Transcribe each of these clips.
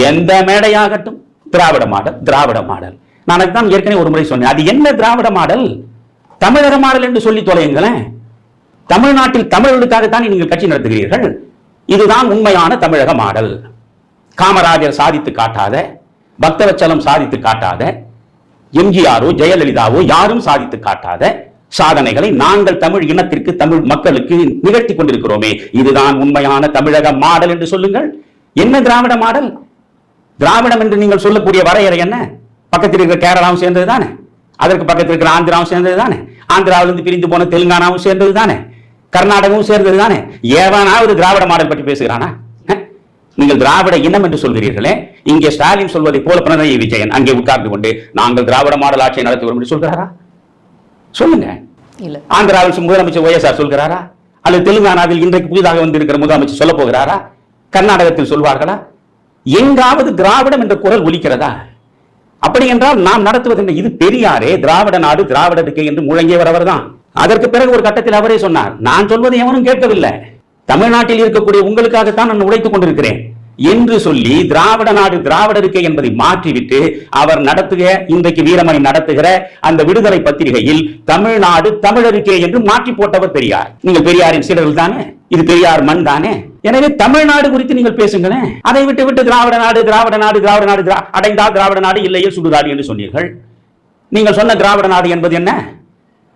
எந்த மேடையாகட்டும் திராவிட மாடல், திராவிட மாடல். நான் அதுதான் ஏற்கனவே ஒரு முறை சொன்னேன். அது என்ன திராவிட மாடல்? தமிழக மாடல் என்று சொல்லி தொலையுங்களேன். தமிழ்நாட்டில் தமிழர்களுக்காகத்தான் நீங்கள் கட்சி நடத்துகிறீர்கள். இதுதான் உண்மையான தமிழக மாடல். காமராஜர் சாதித்து காட்டாத, பக்தவச்சலம் சாதித்து காட்டாத, எம்ஜிஆரோ ஜெயலலிதாவோ யாரும் சாதித்து காட்டாத சாதனைகளை நாங்கள் தமிழ் இனத்திற்கு, தமிழ் மக்களுக்கு நிகழ்த்தி கொண்டிருக்கிறோமே, இதுதான் உண்மையான தமிழக மாடல் என்று சொல்லுங்கள். என்ன திராவிட மாடல்? திராவிடம் என்று நீங்கள் சொல்லக்கூடிய வரையறை என்ன? பக்கத்தில் இருக்கிற கேரளாவும் சேர்ந்தது தானே, அதற்கு பக்கத்தில் இருக்கிற ஆந்திராவும் சேர்ந்தது தானே, ஆந்திராவிலிருந்து பிரிந்து போன தெலுங்கானாவும் சேர்ந்தது தானே, கர்நாடகாவும் சேர்ந்தது தானே. ஏவனாவது திராவிட மாடல் பற்றி பேசுகிறானா? நீங்கள் திராவிட இனம் என்று சொல்கிறீர்களே, இங்கே ஸ்டாலின் சொல்வதை போல பினராயி விஜயன் அங்கே உட்கார்ந்து கொண்டு நாங்கள் திராவிட மாடல் ஆட்சியை நடத்துவோம் என்று சொல்கிறாரா? சொல்லுங்க. ஆந்திராவில் முதலமைச்சர் ஒய்எஸ்ஆர் சொல்கிறாரா? அல்லது தெலுங்கானாவில் இன்றைக்கு புதிதாக வந்திருக்கிற முதலமைச்சர் சொல்ல போகிறாரா? கர்நாடகத்தில் சொல்வார்களா? எங்காவது திராவிடம் என்ற குரல் ஒலிக்கிறதா? அப்படி என்றால் நாம் நடத்துவது இது பெரியாரே திராவிட நாடு, திராவிட இருக்கை என்று முழங்கியவர் அவர்தான். அதற்கு பிறகு ஒரு கட்டத்தில் அவரே சொன்னார், நான் சொல்வது எவனும் கேட்கவில்லை, தமிழ்நாட்டில் இருக்கக்கூடிய உங்களுக்காகத்தான் நான் உழைத்துக் கொண்டிருக்கிறேன் என்று சொல்லி திராவிட நாடு, திராவிட இருக்கை என்பதை மாற்றிவிட்டு அவர் நடத்துகிற, இன்றைக்கு வீரமணி நடத்துகிற அந்த விடுதலை பத்திரிகையில் தமிழ்நாடு தமிழருக்கே என்று மாற்றி போட்டவர் பெரியார். நீங்கள் பெரியாரின் சீடர்கள் தானே, இது பெரியார் மண் தானே. எனவே தமிழ்நாடு குறித்து நீங்கள் பேசுங்களேன். அதை விட்டு விட்டு திராவிட நாடு, திராவிட நாடு, திராவிட நாடு, அடைந்தால் திராவிட நாடு, இல்லையே சுடுகாடு என்று சொன்னீர்கள். நீங்கள் சொன்ன திராவிட நாடு என்பது என்ன?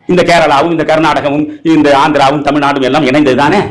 இந்த கேரளாவும், இந்த கர்நாடகமும், இந்த ஆந்திராவும், தமிழ்நாடும் எல்லாம் இணைந்தது தானே.